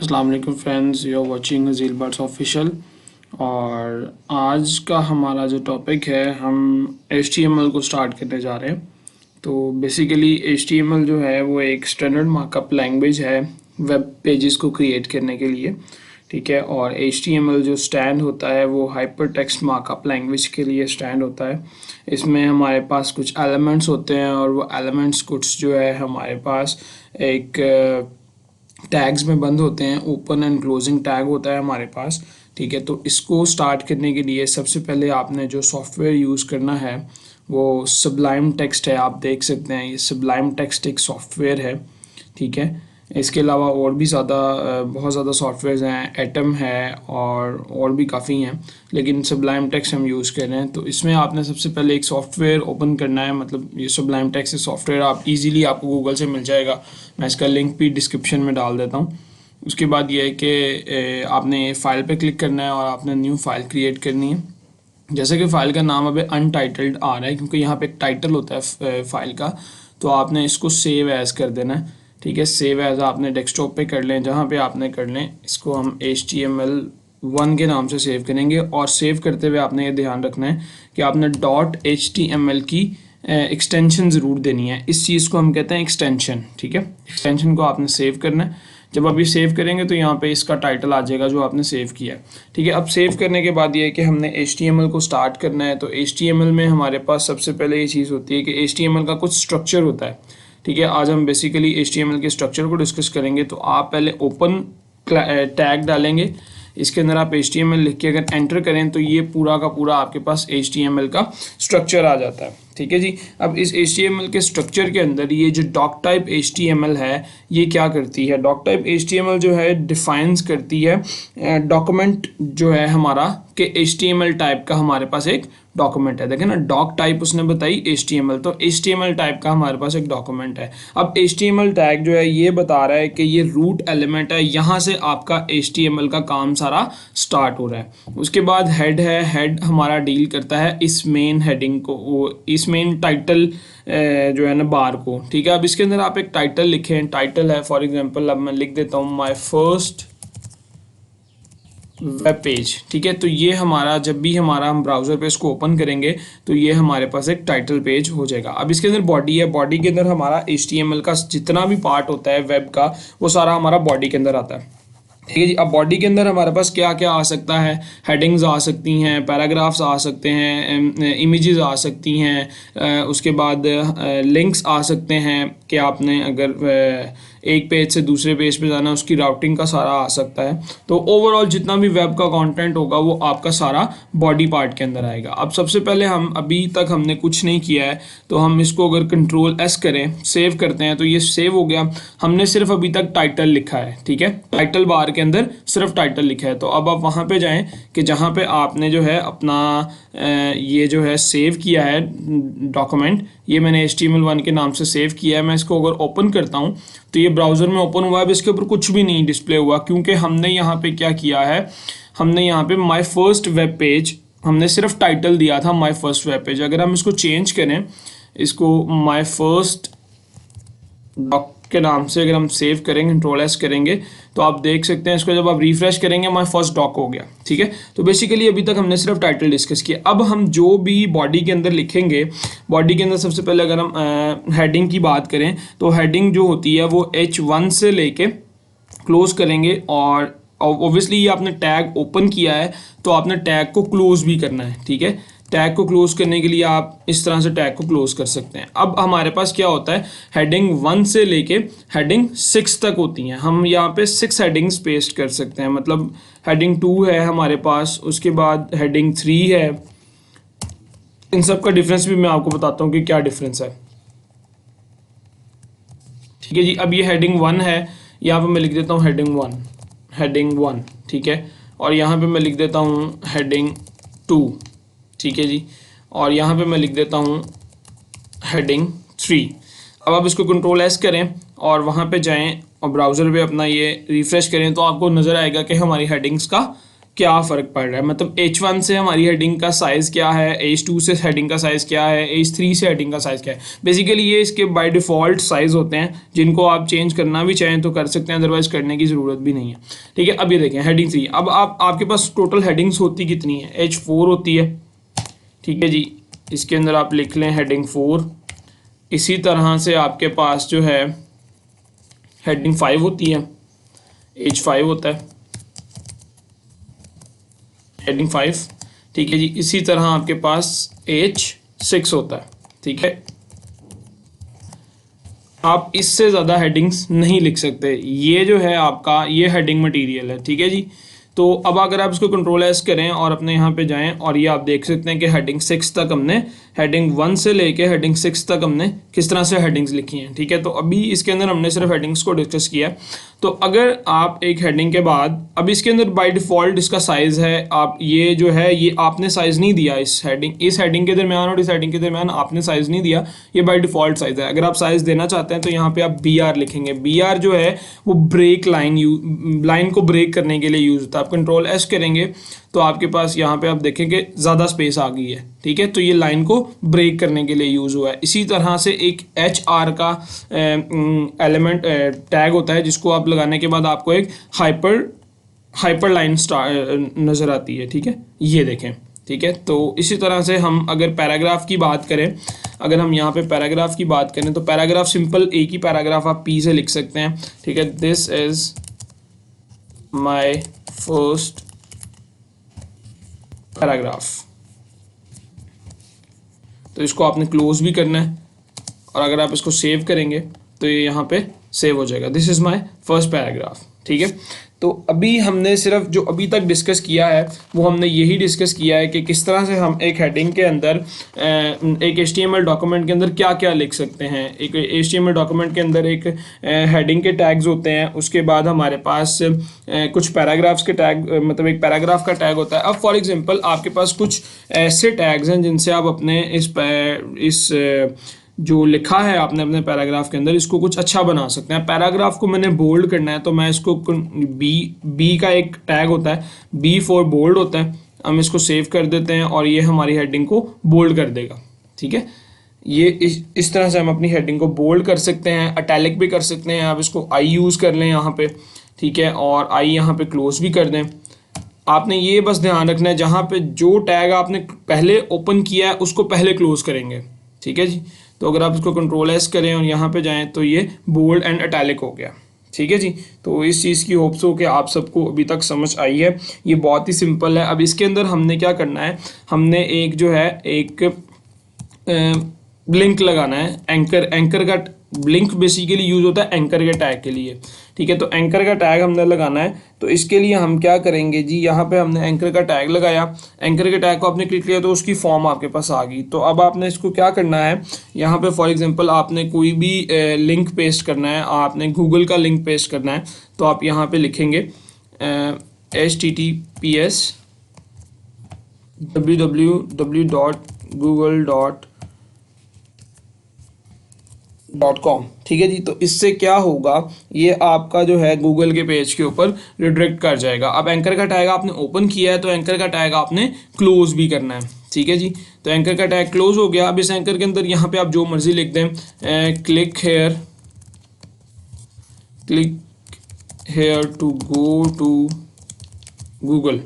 अस्सलाम वालेकुम friends, you are watching Hazeel birds official. और आज का हमारा जो टॉपिक है, हम HTML को स्टार्ट करने जा रहे हैं। तो बेसिकली HTML जो है वो एक स्टैंडर्ड मार्कअप लैंग्वेज है वेब पेजेस को क्रिएट करने के लिए, ठीक है। और HTML जो स्टैंड होता है वो हाइपर टेक्स्ट मार्कअप लैंग्वेज के लिए स्टैंड होता है। इसमें हमारे पास कुछ एलिमेंट्स होते हैं और वो एलिमेंट्स कुछ जो है हमारे पास एक टैग्स में बंद होते हैं। ओपन एंड क्लोजिंग टैग होता है हमारे पास, ठीक है। तो इसको स्टार्ट करने के लिए सबसे पहले आपने जो सॉफ्टवेयर यूज़ करना है वो सबलाइम टेक्स्ट है। आप देख सकते हैं ये सबलाइम टेक्स्ट एक सॉफ्टवेयर है, ठीक है। इसके अलावा और भी बहुत ज़्यादा सॉफ्टवेयर्स हैं, एटम है और भी काफ़ी हैं, लेकिन सबलाइम टेक्स्ट हम यूज़ कर रहे हैं। तो इसमें आपने सबसे पहले एक सॉफ्टवेयर ओपन करना है, मतलब ये सबलाइम टेक्स्ट सॉफ्टवेयर इजीली आपको गूगल से मिल जाएगा। मैं इसका लिंक भी डिस्क्रिप्शन में डाल देता हूँ। उसके बाद ये है कि आपने फाइल पे क्लिक करना है और आपने न्यू फाइल क्रिएट करनी है। जैसे कि फ़ाइल का नाम अभी अनटाइटल्ड आ रहा है क्योंकि यहाँ पे एक टाइटल होता है फ़ाइल का, तो आपने इसको सेव एज़ कर देना है, ठीक है। सेव एज़ आपने डेस्कटॉप पे कर लें, जहाँ पे आपने कर लें इसको हम HTML1 के नाम से सेव करेंगे। और सेव करते हुए आपने ये ध्यान रखना है कि आपने .html की एक्सटेंशन ज़रूर देनी है। इस चीज़ को हम कहते हैं एक्सटेंशन, ठीक है। एक्सटेंशन को आपने सेव करना है। जब आप ये सेव करेंगे तो यहाँ पे इसका टाइटल आ जाएगा जो आपने सेव किया है, ठीक है। अब सेव करने के बाद ये है कि हमने HTML को स्टार्ट करना है। तो HTML में हमारे पास सबसे पहले ये चीज़ होती है कि HTML का कुछ स्ट्रक्चर होता है, ठीक है। आज हम बेसिकली HTML के स्ट्रक्चर को डिस्कस करेंगे। तो आप पहले ओपन टैग डालेंगे, इसके अंदर आप HTML लिख के अगर एंटर करें तो ये पूरा का पूरा आपके पास HTML का स्ट्रक्चर आ जाता है, ठीक है जी। अब इस HTML के स्ट्रक्चर के अंदर ये जो डॉक टाइप HTML है ये क्या करती है, डॉक टाइप HTML जो है डिफाइंस करती है डॉक्यूमेंट जो है हमारा कि HTML टाइप का हमारे पास एक डॉक्यूमेंट है। देखें ना, डॉक टाइप उसने बताई HTML, तो HTML टाइप का हमारे पास एक डॉक्यूमेंट है। अब HTML टैग जो है ये बता रहा है कि ये रूट एलिमेंट है, यहाँ से आपका HTML का काम सारा स्टार्ट हो रहा है। उसके बाद हेड है, हेड हमारा डील करता है इस मेन हेडिंग को, इस मेन टाइटल जो है ना बार को, ठीक है। अब इसके अंदर आप एक टाइटल लिखें, टाइटल है फॉर एग्जांपल अब मैं लिख देता हूँ माय फर्स्ट वेब पेज, ठीक है। तो ये हमारा जब भी हम ब्राउज़र पे इसको ओपन करेंगे तो ये हमारे पास एक टाइटल पेज हो जाएगा। अब इसके अंदर बॉडी है, बॉडी के अंदर हमारा HTML का जितना भी पार्ट होता है वेब का वो सारा हमारा बॉडी के अंदर आता है, ठीक है जी। अब बॉडी के अंदर हमारे पास क्या क्या आ सकता है, हेडिंग्स आ सकती हैं, पैराग्राफ्स आ सकते हैं, इमेजेस आ सकती हैं, उसके बाद लिंक्स आ सकते हैं कि आपने अगर एक पेज से दूसरे पेज पे जाना उसकी राउटिंग का सारा आ सकता है। तो ओवरऑल जितना भी वेब का कंटेंट होगा वो आपका सारा बॉडी पार्ट के अंदर आएगा। अब सबसे पहले हम अभी तक हमने कुछ नहीं किया है, तो हम इसको अगर Ctrl+S करें, सेव करते हैं तो ये सेव हो गया। हमने सिर्फ अभी तक टाइटल लिखा है, ठीक है, टाइटल बार के अंदर सिर्फ टाइटल लिखा है। तो अब आप वहाँ पे जाएं कि जहाँ पे आपने जो है अपना ये जो है सेव किया है डॉक्यूमेंट, ये मैंने HTML1 के नाम से सेव किया है। मैं इसको अगर ओपन करता हूँ तो ये ब्राउज़र में ओपन हुआ है, अब इसके ऊपर कुछ भी नहीं डिस्प्ले हुआ क्योंकि हमने यहाँ पे क्या किया है, हमने यहाँ पे माय फर्स्ट वेब पेज, हमने सिर्फ टाइटल दिया था माय फर्स्ट वेब पेज। अगर हम इसको चेंज करें, इसको माय फर्स्ट डॉक के नाम से अगर हम सेव करेंगे, Ctrl+S करेंगे तो आप देख सकते हैं इसको जब आप रिफ्रेश करेंगे माय फर्स्ट डॉक हो गया, ठीक है। तो बेसिकली अभी तक हमने सिर्फ टाइटल डिस्कस किया। अब हम जो भी बॉडी के अंदर लिखेंगे, बॉडी के अंदर सबसे पहले अगर हम हेडिंग की बात करें तो हेडिंग जो होती है वो H1 से लेके क्लोज करेंगे। और ऑब्वियसली ये आपने टैग ओपन किया है तो आपने टैग को क्लोज भी करना है, ठीक है। टैग को क्लोज करने के लिए आप इस तरह से टैग को क्लोज कर सकते हैं। अब हमारे पास क्या होता है, हेडिंग 1 से लेके हेडिंग 6 तक होती हैं। हम यहाँ पे 6 हेडिंग्स पेस्ट कर सकते हैं, मतलब हेडिंग 2 है हमारे पास, उसके बाद हेडिंग 3 है। इन सब का डिफरेंस भी मैं आपको बताता हूँ कि क्या डिफरेंस है, ठीक है जी। अब ये हेडिंग 1 है, यहाँ पे मैं लिख देता हूँ हेडिंग 1, ठीक है। और यहाँ पे मैं लिख देता हूँ हेडिंग 2, ठीक है जी। और यहाँ पे मैं लिख देता हूँ हेडिंग 3। अब आप इसको Ctrl+S करें और वहाँ पे जाएं और ब्राउज़र पे अपना ये रिफ़्रेश करें तो आपको नज़र आएगा कि हमारी हेडिंग्स का क्या फ़र्क पड़ रहा है, मतलब H1 से हमारी हेडिंग का साइज़ क्या है, H2 से हेडिंग का साइज़ क्या है, H3 से हेडिंग का साइज़ क्या है। बेसिकली ये इसके बाय डिफ़ॉल्ट साइज़ होते हैं, जिनको आप चेंज करना भी चाहें तो कर सकते हैं, अदरवाइज़ करने की ज़रूरत भी नहीं है। ठीक है, अब ये देखें हेडिंग 3। अब आपके पास टोटल हेडिंग्स होती कितनी है, H4 होती है। ठीक है जी, इसके अंदर आप लिख लें हेडिंग 4। इसी तरह से आपके पास जो है हेडिंग 5 होती है, H5 होता है हेडिंग 5। ठीक है जी, इसी तरह आपके पास H6 होता है। ठीक है, आप इससे ज़्यादा हेडिंग्स नहीं लिख सकते। ये जो है आपका ये हेडिंग मटेरियल है। ठीक है जी, तो अब अगर आप इसको कंट्रोल एस करें और अपने यहाँ पे जाएं और ये आप देख सकते हैं कि हेडिंग 6 तक हमने हेडिंग 1 से लेके हेडिंग 6 तक हमने किस तरह से हेडिंग्स लिखी हैं। ठीक है, तो अभी इसके अंदर हमने सिर्फ हेडिंग्स को डिस्कस किया। तो अगर आप एक हेडिंग के बाद, अब इसके अंदर बाय डिफ़ॉल्ट इसका साइज़ है, आप ये जो है ये आपने साइज़ नहीं दिया, इस हेडिंग के दरमियान और इस हेडिंग के दरमियान आपने साइज़ नहीं दिया, ये बाय डिफ़ॉल्ट साइज़ है। अगर आप साइज़ देना चाहते हैं तो यहाँ पे आप BR लिखेंगे। BR जो है वो ब्रेक लाइन को ब्रेक करने के लिए यूज़ होता है। आप कंट्रोल एस करेंगे तो आपके पास यहाँ पे आप देखेंगे ज़्यादा स्पेस आ गई है। ठीक है, तो ये लाइन को ब्रेक करने के लिए यूज़ हुआ है। इसी तरह से एक HR का एलिमेंट टैग होता है, जिसको आप लगाने के बाद आपको एक हाइपर लाइन नज़र आती है। ठीक है, ये देखें। ठीक है, तो इसी तरह से हम अगर पैराग्राफ की बात करें, अगर हम यहाँ पे पैराग्राफ की बात करें तो पैराग्राफ सिंपल एक ही पैराग्राफ आप P से लिख सकते हैं। ठीक है, this is my first paragraph. तो इसको आपने क्लोज भी करना है और अगर आप इसको सेव करेंगे तो ये यहाँ पे सेव हो जाएगा, this is my first paragraph. ठीक है, तो अभी हमने सिर्फ जो अभी तक डिस्कस किया है वो हमने यही डिस्कस किया है कि किस तरह से हम एक हेडिंग के अंदर एक HTML डॉक्यूमेंट के अंदर क्या क्या लिख सकते हैं। एक HTML डॉक्यूमेंट के अंदर एक हेडिंग के टैग्स होते हैं, उसके बाद हमारे पास कुछ पैराग्राफ्स के टैग, मतलब एक पैराग्राफ का टैग होता है। अब फॉर एग्जांपल आपके पास कुछ ऐसे टैग्स हैं जिनसे आप अपने इस जो लिखा है आपने अपने पैराग्राफ के अंदर, इसको कुछ अच्छा बना सकते हैं। पैराग्राफ को मैंने बोल्ड करना है तो मैं इसको बी का एक टैग होता है, B फॉर बोल्ड होता है। हम इसको सेव कर देते हैं और ये हमारी हेडिंग को बोल्ड कर देगा। ठीक है, ये इस तरह से हम अपनी हेडिंग को बोल्ड कर सकते हैं, अटैलिक भी कर सकते हैं। आप इसको I यूज़ कर लें यहाँ पे। ठीक है, और I यहाँ पे क्लोज भी कर दें। आपने ये बस ध्यान रखना है, जहाँ पे जो टैग आपने पहले ओपन किया है उसको पहले क्लोज करेंगे। ठीक है जी, तो अगर आप इसको कंट्रोल एस करें और यहाँ पे जाएं तो ये बोल्ड एंड अटैलिक हो गया। ठीक है जी, तो इस चीज़ की होप्स हो कि आप सबको अभी तक समझ आई है। ये बहुत ही सिंपल है। अब इसके अंदर हमने क्या करना है, हमने एक जो है एक लिंक लगाना है। एंकर का लिंक बेसिकली यूज़ होता है एंकर के टैग के लिए। ठीक है, तो एंकर का टैग हमने लगाना है। तो इसके लिए हम क्या करेंगे जी, यहाँ पे हमने एंकर का टैग लगाया, एंकर के टैग को आपने क्लिक किया तो उसकी फॉर्म आपके पास आ गई। तो अब आपने इसको क्या करना है, यहाँ पे फॉर एग्जांपल आपने कोई भी लिंक पेस्ट करना है, आपने गूगल का लिंक पेस्ट करना है, तो आप यहाँ पे लिखेंगे https www.google.com। ठीक है जी, तो इससे क्या होगा, ये आपका जो है गूगल के पेज के ऊपर रिडायरेक्ट कर जाएगा। अब एंकर का टैग आपने ओपन किया है तो एंकर का टैग आपने क्लोज भी करना है। ठीक है जी, तो एंकर का टैग क्लोज हो गया। अब इस एंकर के अंदर यहाँ पे आप जो मर्जी लिख दें, click here to go to Google.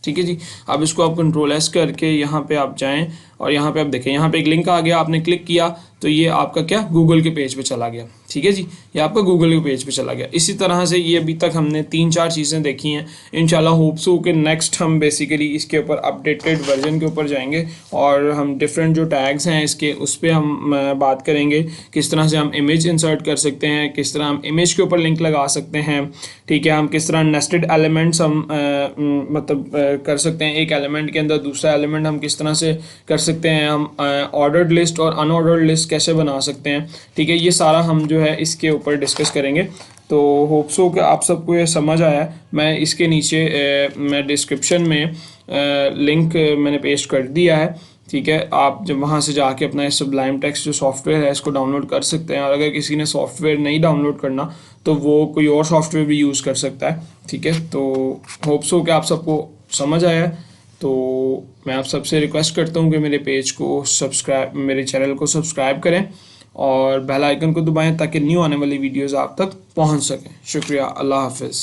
ठीक है जी, अब इसको आप कंट्रोल एस करके यहाँ पे आप जाएं और यहाँ पे आप देखें, यहाँ पे एक लिंक आ गया, आपने क्लिक किया तो ये आपका क्या गूगल के पेज पे चला गया। ठीक है जी, ये आपका गूगल के पेज पे चला गया। इसी तरह से ये अभी तक हमने 3-4 चीज़ें देखी हैं। इंशाल्लाह होप्स हो कि नेक्स्ट हम बेसिकली इसके ऊपर अपडेटेड वर्जन के ऊपर जाएंगे और हम डिफरेंट जो टैग्स हैं इसके उस पर हम बात करेंगे, किस तरह से हम इमेज इंसर्ट कर सकते हैं, किस तरह हम इमेज के ऊपर लिंक लगा सकते हैं। ठीक है, हम किस तरह नेस्टेड एलिमेंट्स हम मतलब कर सकते हैं, एक एलिमेंट के अंदर दूसरा एलिमेंट हम किस तरह से कर सकते हैं, हम ऑर्डर्ड लिस्ट और अनऑर्डर्ड लिस्ट कैसे बना सकते हैं। ठीक है, ये सारा हम जो है इसके ऊपर डिस्कस करेंगे। तो होप्स हो कि आप सबको ये समझ आया। मैं इसके नीचे मैं डिस्क्रिप्शन में लिंक मैंने पेस्ट कर दिया है, ठीक है, आप जब वहाँ से जाके अपना सुब्लाइम टेक्स्ट जो सॉफ्टवेयर है इसको डाउनलोड कर सकते हैं। और अगर किसी ने सॉफ्टवेयर नहीं डाउनलोड करना तो वो कोई और सॉफ्टवेयर भी यूज़ कर सकता है। ठीक है, तो होप्स हो कि आप सबको समझ आया है। तो मैं आप सबसे रिक्वेस्ट करता हूँ कि मेरे पेज को सब्सक्राइब, मेरे चैनल को सब्सक्राइब करें और बेल आइकन को दबाएं ताकि न्यू आने वाली वीडियोज़ आप तक पहुँच सकें। शुक्रिया, अल्लाह हाफिज़।